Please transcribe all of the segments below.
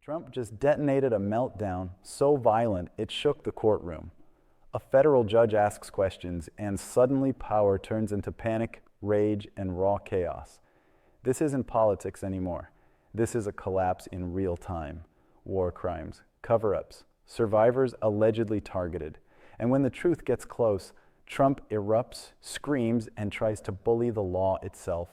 Trump just detonated a meltdown so violent it shook the courtroom. A federal judge asks questions, and suddenly power turns into panic, rage, and raw chaos. This isn't politics anymore. This is a collapse in real time. War crimes, cover-ups, survivors allegedly targeted. And when the truth gets close, Trump erupts, screams, and tries to bully the law itself.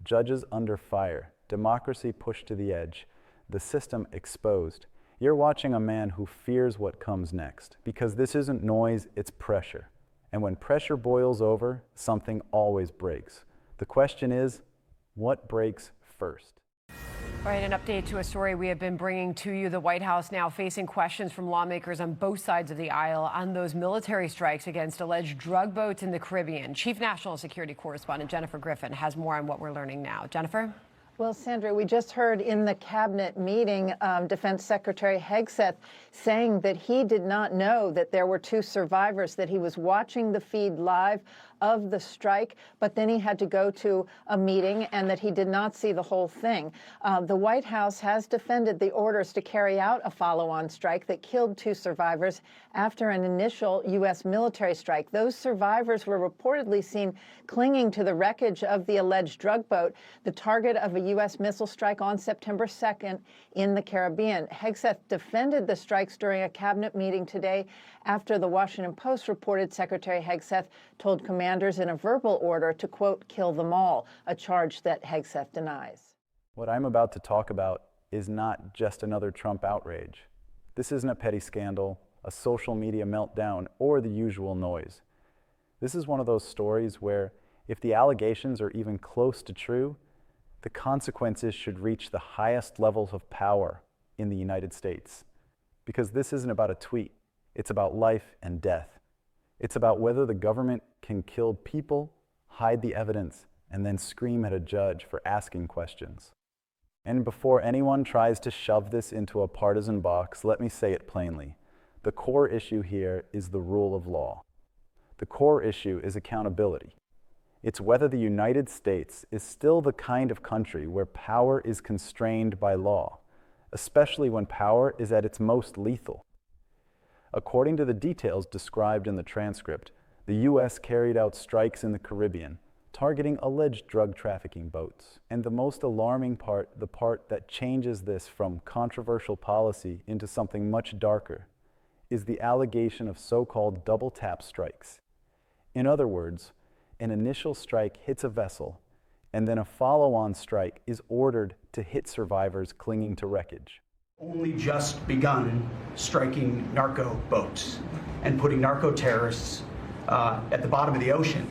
Judges under fire, democracy pushed to the edge, the system exposed. You're watching a man who fears what comes next, because this isn't noise, it's pressure. And when pressure boils over, something always breaks. The question is, what breaks first? All right, an update to a story we have been bringing to you. The White House now facing questions from lawmakers on both sides of the aisle on those military strikes against alleged drug boats in the Caribbean. Chief National Security Correspondent Jennifer Griffin has more on what we're learning now. Jennifer? Well, Sandra, we just heard in the cabinet meeting Defense Secretary Hegseth saying that he did not know that there were 2 survivors, that he was watching the feed live of the strike, but then he had to go to a meeting and that he did not see the whole thing. The White House has defended the orders to carry out a follow-on strike that killed 2 survivors after an initial U.S. military strike. Those survivors were reportedly seen clinging to the wreckage of the alleged drug boat, the target of a U.S. missile strike on September 2nd in the Caribbean. Hegseth defended the strikes during a cabinet meeting today after the Washington Post reported Secretary Hegseth told commanders in a verbal order to, quote, kill them all, a charge that Hegseth denies. What I'm about to talk about is not just another Trump outrage. This isn't a petty scandal, a social media meltdown, or the usual noise. This is one of those stories where if the allegations are even close to true, the consequences should reach the highest levels of power in the United States. Because this isn't about a tweet. It's about life and death. It's about whether the government can kill people, hide the evidence, and then scream at a judge for asking questions. And before anyone tries to shove this into a partisan box, let me say it plainly. The core issue here is the rule of law. The core issue is accountability. It's whether the United States is still the kind of country where power is constrained by law, especially when power is at its most lethal. According to the details described in the transcript, the U.S. carried out strikes in the Caribbean, targeting alleged drug trafficking boats. And the most alarming part, the part that changes this from controversial policy into something much darker, is the allegation of so-called double tap strikes. In other words, an initial strike hits a vessel, and then a follow-on strike is ordered to hit survivors clinging to wreckage. Only just begun striking narco boats and putting narco terrorists at the bottom of the ocean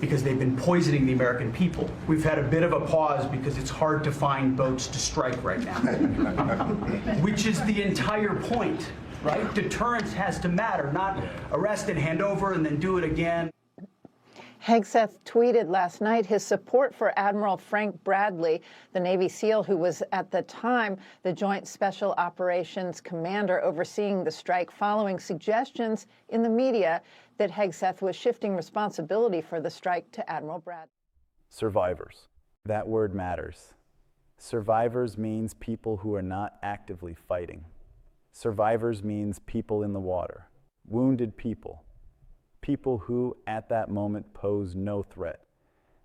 because they've been poisoning the American people. We've had a bit of a pause because it's hard to find boats to strike right now, which is the entire point, right? Deterrence has to matter, not arrest and hand over and then do it again. Hegseth tweeted last night his support for Admiral Frank Bradley, the Navy SEAL who was at the time the Joint Special Operations Commander overseeing the strike, following suggestions in the media that Hegseth was shifting responsibility for the strike to Admiral Bradley. Survivors. That word matters. Survivors means people who are not actively fighting. Survivors means people in the water, wounded people. People who, at that moment, pose no threat.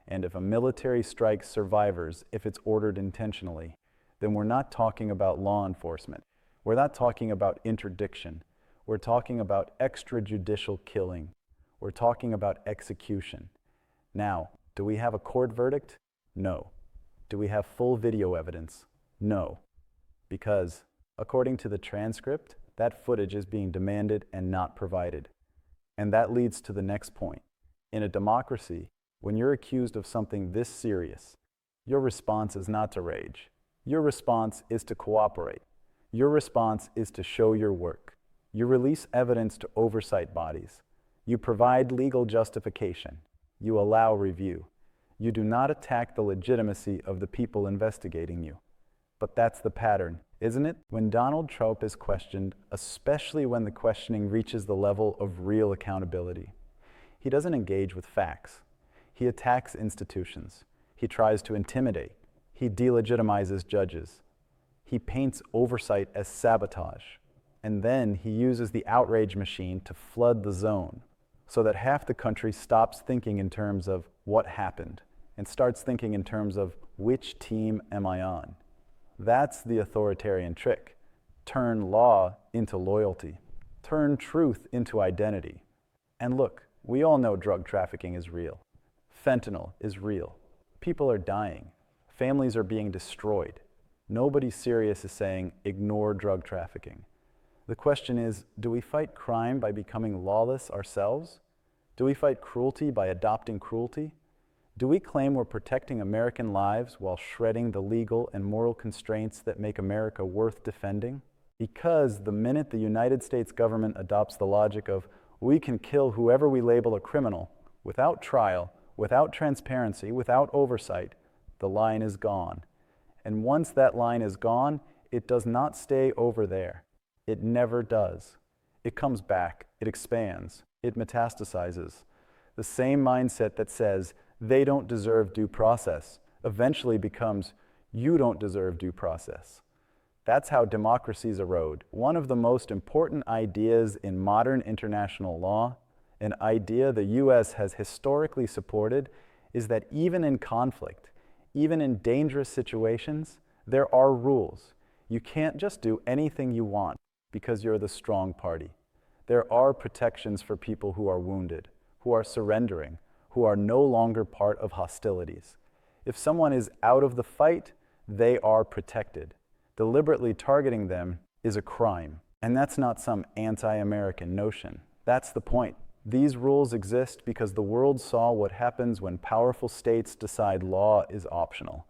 And if a military strikes survivors, if it's ordered intentionally, then we're not talking about law enforcement. We're not talking about interdiction. We're talking about extrajudicial killing. We're talking about execution. Now, do we have a court verdict? No. Do we have full video evidence? No. Because, according to the transcript, that footage is being demanded and not provided. And that leads to the next point. In a democracy, when you're accused of something this serious, your response is not to rage. Your response is to cooperate. Your response is to show your work. You release evidence to oversight bodies. You provide legal justification. You allow review. You do not attack the legitimacy of the people investigating you. But that's the pattern, isn't it? When Donald Trump is questioned, especially when the questioning reaches the level of real accountability, he doesn't engage with facts. He attacks institutions. He tries to intimidate. He delegitimizes judges. He He paints oversight as sabotage. And then he uses the outrage machine to flood the zone so that half the country stops thinking in terms of what happened and starts thinking in terms of which team am I on. That's the authoritarian trick. Turn law into loyalty. Turn truth into identity. And look, we all know drug trafficking is real. Fentanyl is real. People are dying. Families are being destroyed. Nobody serious is saying, ignore drug trafficking. The question is, do we fight crime by becoming lawless ourselves? Do we fight cruelty by adopting cruelty? Do we claim we're protecting American lives while shredding the legal and moral constraints that make America worth defending? Because the minute the United States government adopts the logic of we can kill whoever we label a criminal without trial, without transparency, without oversight, the line is gone. And once that line is gone, it does not stay over there. It never does. It comes back, it expands, it metastasizes. The same mindset that says they don't deserve due process eventually becomes you don't deserve due process. That's how democracies erode. One of the most important ideas in modern international law, an idea the US has historically supported, is that even in conflict, even in dangerous situations, there are rules. You can't just do anything you want because you're the strong party. There are protections for people who are wounded, who are surrendering, who are no longer part of hostilities. If someone is out of the fight, they are protected. Deliberately targeting them is a crime. And that's not some anti-American notion. That's the point. These rules exist because the world saw what happens when powerful states decide law is optional.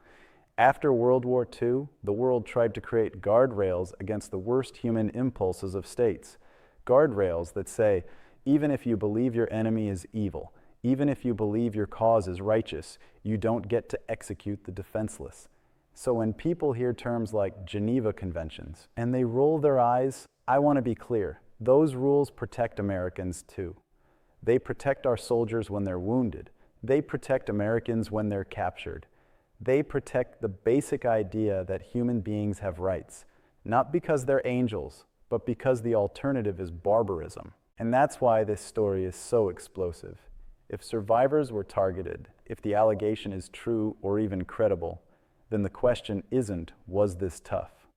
After World War II, the world tried to create guardrails against the worst human impulses of states. Guardrails that say, even if you believe your enemy is evil, even if you believe your cause is righteous, you don't get to execute the defenseless. So when people hear terms like Geneva Conventions and they roll their eyes, I want to be clear, those rules protect Americans too. They protect our soldiers when they're wounded. They protect Americans when they're captured. They protect the basic idea that human beings have rights, not because they're angels, but because the alternative is barbarism. And that's why this story is so explosive. If survivors were targeted, if the allegation is true or even credible, then the question isn't, was this tough?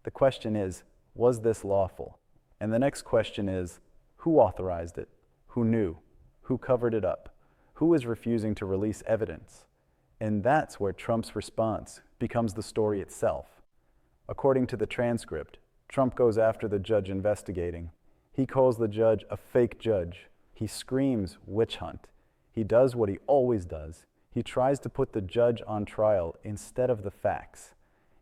The question is, was this lawful? And the next question is, who authorized it? Who knew? Who covered it up? Who is refusing to release evidence? And that's where Trump's response becomes the story itself. According to the transcript, Trump goes after the judge investigating. He calls the judge a fake judge. He screams witch hunt. He does what he always does. He tries to put the judge on trial instead of the facts.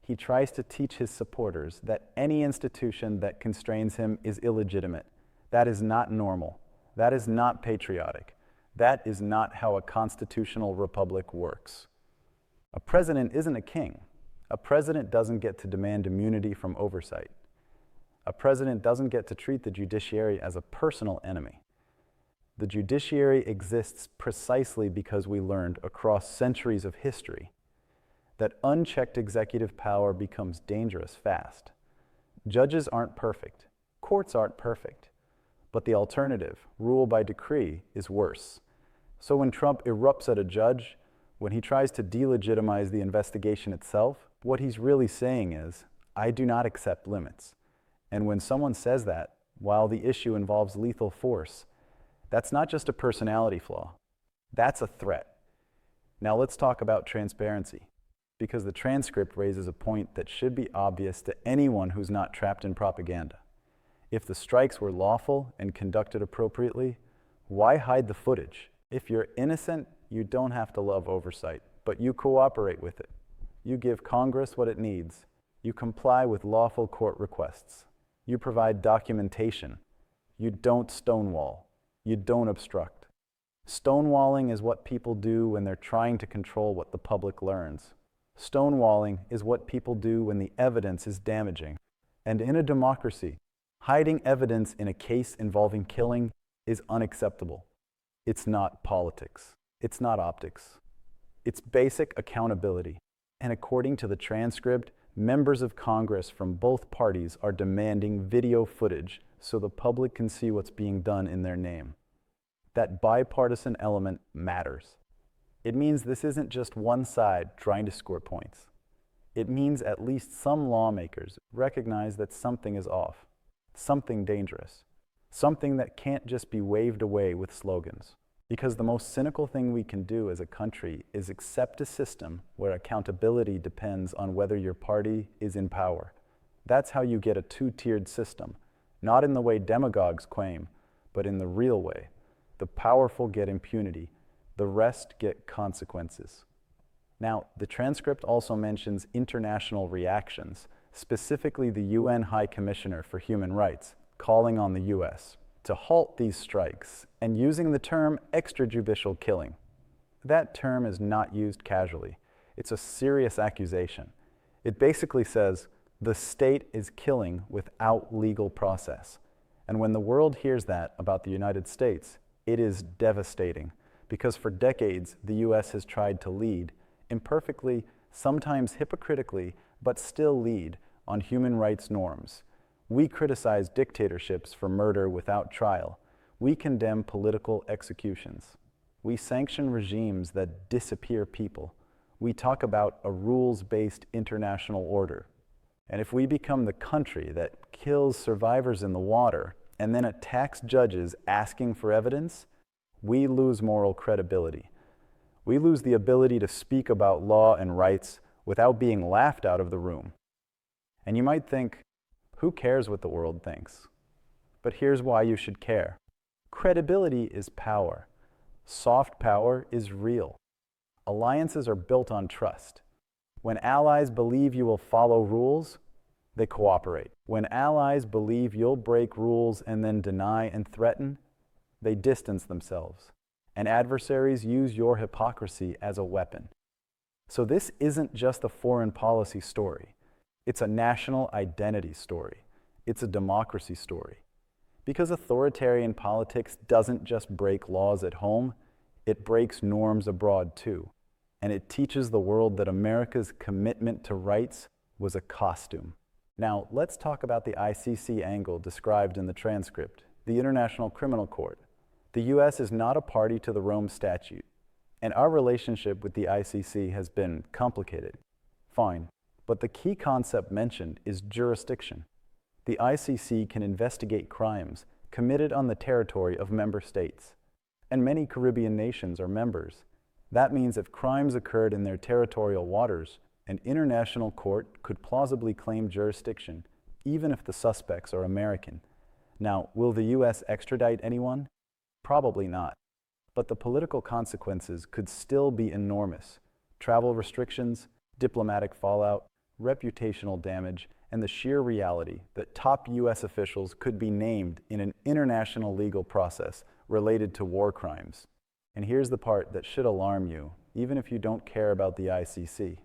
He tries to teach his supporters that any institution that constrains him is illegitimate. That is not normal. That is not patriotic. That is not how a constitutional republic works. A president isn't a king. A president doesn't get to demand immunity from oversight. A president doesn't get to treat the judiciary as a personal enemy. The judiciary exists precisely because we learned across centuries of history that unchecked executive power becomes dangerous fast. Judges aren't perfect. Courts aren't perfect. But the alternative, rule by decree, is worse. So when Trump erupts at a judge, when he tries to delegitimize the investigation itself, what he's really saying is, I do not accept limits. And when someone says that, while the issue involves lethal force, that's not just a personality flaw. That's a threat. Now let's talk about transparency, because the transcript raises a point that should be obvious to anyone who's not trapped in propaganda. If the strikes were lawful and conducted appropriately, why hide the footage? If you're innocent, you don't have to love oversight, but you cooperate with it. You give Congress what it needs. You comply with lawful court requests. You provide documentation. You don't stonewall. You don't obstruct. Stonewalling is what people do when they're trying to control what the public learns. Stonewalling is what people do when the evidence is damaging. And in a democracy, hiding evidence in a case involving killing is unacceptable. It's not politics. It's not optics. It's basic accountability. And according to the transcript, Members of Congress from both parties are demanding video footage so the public can see what's being done in their name. That bipartisan element matters. It means this isn't just one side trying to score points. It means at least some lawmakers recognize that something is off, something dangerous, something that can't just be waved away with slogans. Because the most cynical thing we can do as a country is accept a system where accountability depends on whether your party is in power. That's how you get a two-tiered system, not in the way demagogues claim, but in the real way. The powerful get impunity, the rest get consequences. Now, the transcript also mentions international reactions, specifically the UN High Commissioner for Human Rights, calling on the US to halt these strikes and using the term extrajudicial killing. That term is not used casually. It's a serious accusation. It basically says the state is killing without legal process. And when the world hears that about the United States, it is devastating because for decades the US has tried to lead, imperfectly, sometimes hypocritically, but still lead on human rights norms. We criticize dictatorships for murder without trial. We condemn political executions. We sanction regimes that disappear people. We talk about a rules-based international order. And if we become the country that kills survivors in the water and then attacks judges asking for evidence, we lose moral credibility. We lose the ability to speak about law and rights without being laughed out of the room. And you might think, who cares what the world thinks? But here's why you should care. Credibility is power. Soft power is real. Alliances are built on trust. When allies believe you will follow rules, they cooperate. When allies believe you'll break rules and then deny and threaten, they distance themselves. And adversaries use your hypocrisy as a weapon. So this isn't just a foreign policy story. It's a national identity story. It's a democracy story. Because authoritarian politics doesn't just break laws at home, it breaks norms abroad too. And it teaches the world that America's commitment to rights was a costume. Now, let's talk about the ICC angle described in the transcript, the International Criminal Court. The US is not a party to the Rome Statute, and our relationship with the ICC has been complicated. Fine. But the key concept mentioned is jurisdiction. The ICC can investigate crimes committed on the territory of member states, and many Caribbean nations are members. That means if crimes occurred in their territorial waters, an international court could plausibly claim jurisdiction, even if the suspects are American. Now, will the US extradite anyone? Probably not. But the political consequences could still be enormous. Travel restrictions, diplomatic fallout, reputational damage, and the sheer reality that top US officials could be named in an international legal process related to war crimes. And here's the part that should alarm you, even if you don't care about the ICC.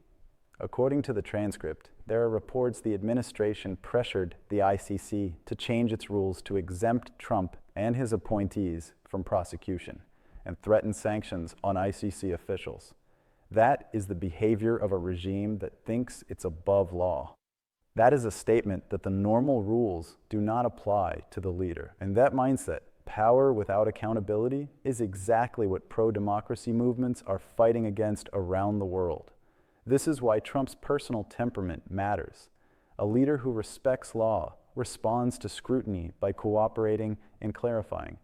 According to the transcript, there are reports the administration pressured the ICC to change its rules to exempt Trump and his appointees from prosecution and threaten sanctions on ICC officials. That is the behavior of a regime that thinks it's above law. That is a statement that the normal rules do not apply to the leader. And that mindset, power without accountability, is exactly what pro-democracy movements are fighting against around the world. This is why Trump's personal temperament matters. A leader who respects law responds to scrutiny by cooperating and clarifying.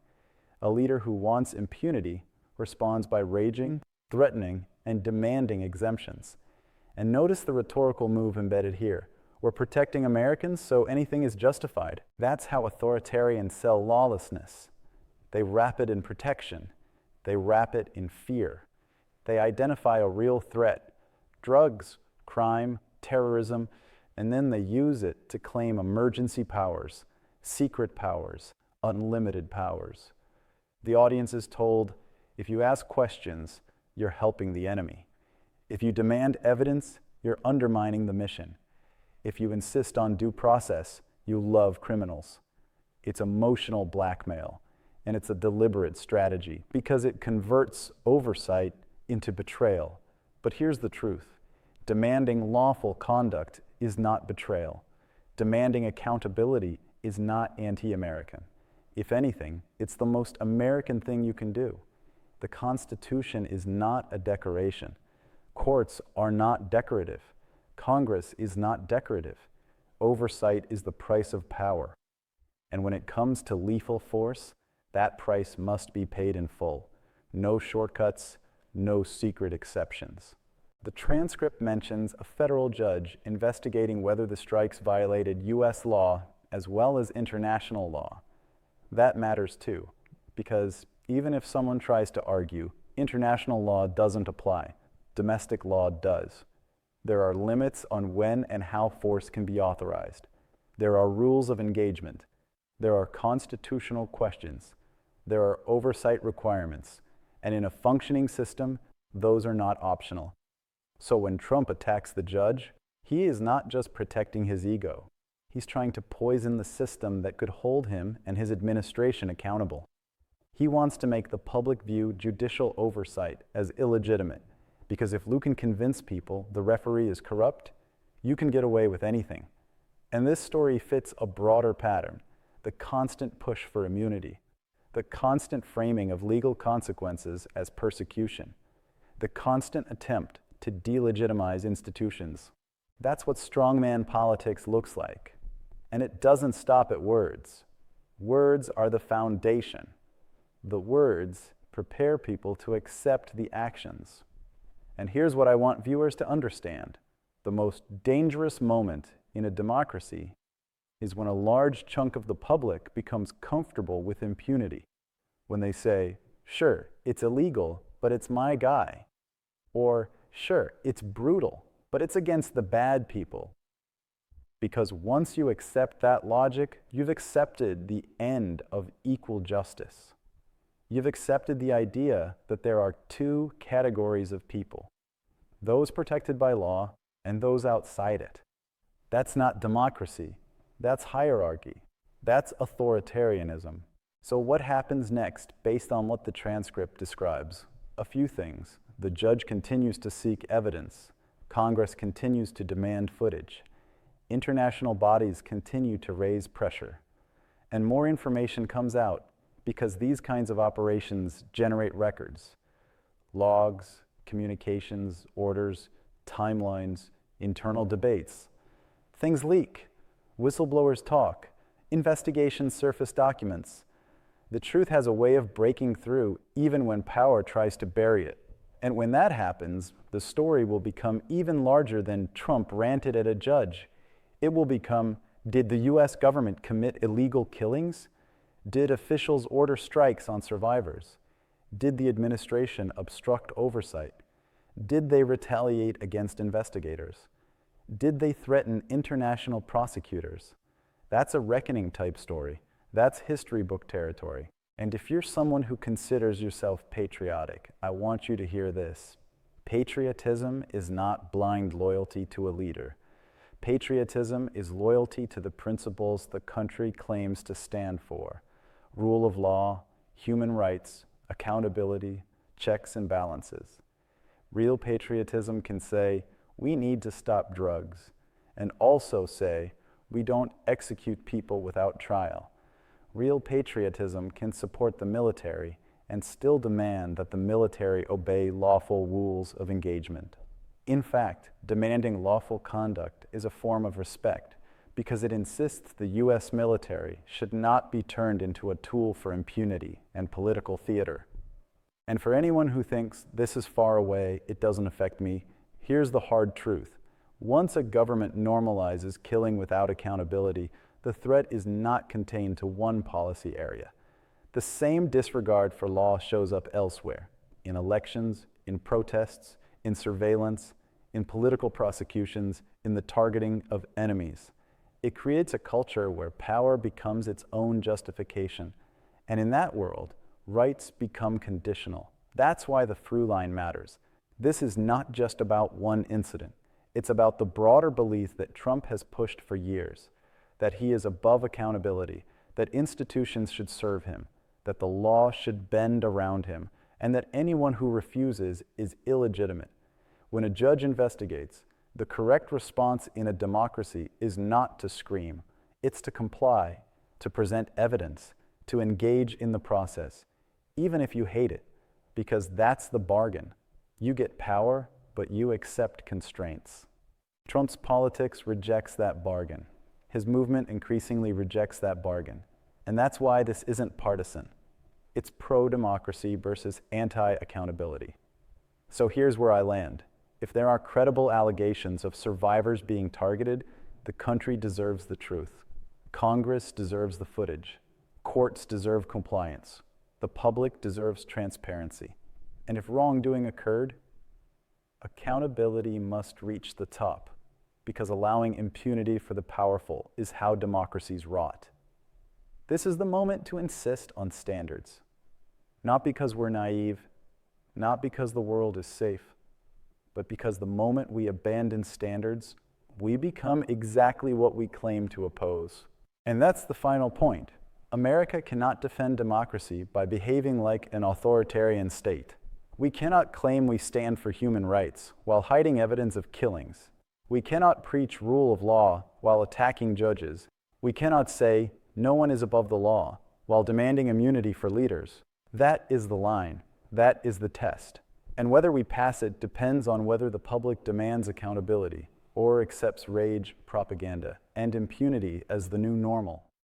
A leader who wants impunity responds by raging, threatening, and demanding exemptions. And notice the rhetorical move embedded here. We're protecting Americans, so anything is justified. That's how authoritarians sell lawlessness. They wrap it in protection. They wrap it in fear. They identify a real threat, drugs, crime, terrorism, and then they use it to claim emergency powers, secret powers, unlimited powers. The audience is told, if you ask questions, you're helping the enemy. If you demand evidence, you're undermining the mission. If you insist on due process, you love criminals. It's emotional blackmail, and it's a deliberate strategy because it converts oversight into betrayal. But here's the truth. Demanding lawful conduct is not betrayal. Demanding accountability is not anti-American. If anything, it's the most American thing you can do. The Constitution is not a decoration. Courts are not decorative. Congress is not decorative. Oversight is the price of power. And when it comes to lethal force, that price must be paid in full. No shortcuts, no secret exceptions. The transcript mentions a federal judge investigating whether the strikes violated U.S. law as well as international law. That matters too, because even if someone tries to argue, international law doesn't apply, domestic law does. There are limits on when and how force can be authorized. There are rules of engagement. There are constitutional questions. There are oversight requirements. And in a functioning system, those are not optional. So when Trump attacks the judge, he is not just protecting his ego. He's trying to poison the system that could hold him and his administration accountable. He wants to make the public view judicial oversight as illegitimate, because if Lou can convince people the referee is corrupt, you can get away with anything. And this story fits a broader pattern, the constant push for immunity, the constant framing of legal consequences as persecution, the constant attempt to delegitimize institutions. That's what strongman politics looks like. And it doesn't stop at words. Words are the foundation. The words prepare people to accept the actions. And here's what I want viewers to understand. The most dangerous moment in a democracy is when a large chunk of the public becomes comfortable with impunity. When they say, sure, it's illegal, but it's my guy. Or, sure, it's brutal, but it's against the bad people. Because once you accept that logic, you've accepted the end of equal justice. You've accepted the idea that there are two categories of people, those protected by law and those outside it. That's not democracy. That's hierarchy. That's authoritarianism. So what happens next based on what the transcript describes? A few things. The judge continues to seek evidence. Congress continues to demand footage. International bodies continue to raise pressure. And more information comes out because these kinds of operations generate records. Logs, communications, orders, timelines, internal debates. Things leak. Whistleblowers talk. Investigations surface documents. The truth has a way of breaking through even when power tries to bury it. And when that happens, the story will become even larger than Trump ranted at a judge. It will become, did the US government commit illegal killings? Did officials order strikes on survivors? Did the administration obstruct oversight? Did they retaliate against investigators? Did they threaten international prosecutors? That's a reckoning type story. That's history book territory. And if you're someone who considers yourself patriotic, I want you to hear this. Patriotism is not blind loyalty to a leader. Patriotism is loyalty to the principles the country claims to stand for. Rule of law, human rights, accountability, checks and balances. Real patriotism can say, we need to stop drugs, and also say, we don't execute people without trial. Real patriotism can support the military and still demand that the military obey lawful rules of engagement. In fact, demanding lawful conduct is a form of respect because it insists the U.S. military should not be turned into a tool for impunity and political theater. And for anyone who thinks this is far away, it doesn't affect me, here's the hard truth. Once a government normalizes killing without accountability, the threat is not contained to one policy area. The same disregard for law shows up elsewhere, in elections, in protests, in surveillance, in political prosecutions, in the targeting of enemies. It creates a culture where power becomes its own justification. And in that world, rights become conditional. That's why the through line matters. This is not just about one incident. It's about the broader belief that Trump has pushed for years, that he is above accountability, that institutions should serve him, that the law should bend around him, and that anyone who refuses is illegitimate. When a judge investigates, The correct response in a democracy is not to scream. It's to comply, to present evidence, to engage in the process, even if you hate it, because that's the bargain. You get power, but you accept constraints. Trump's politics rejects that bargain. His movement increasingly rejects that bargain. And that's why this isn't partisan. It's pro-democracy versus anti-accountability. So here's where I land. If there are credible allegations of survivors being targeted, the country deserves the truth. Congress deserves the footage. Courts deserve compliance. The public deserves transparency. And if wrongdoing occurred, accountability must reach the top, because allowing impunity for the powerful is how democracies rot. This is the moment to insist on standards. Not because we're naive, not because the world is safe, but because the moment we abandon standards, we become exactly what we claim to oppose. And that's the final point. America cannot defend democracy by behaving like an authoritarian state. We cannot claim we stand for human rights while hiding evidence of killings. We cannot preach rule of law while attacking judges. We cannot say, no one is above the law, while demanding immunity for leaders. That is the line. That is the test. And whether we pass it depends on whether the public demands accountability or accepts rage, propaganda, and impunity as the new normal.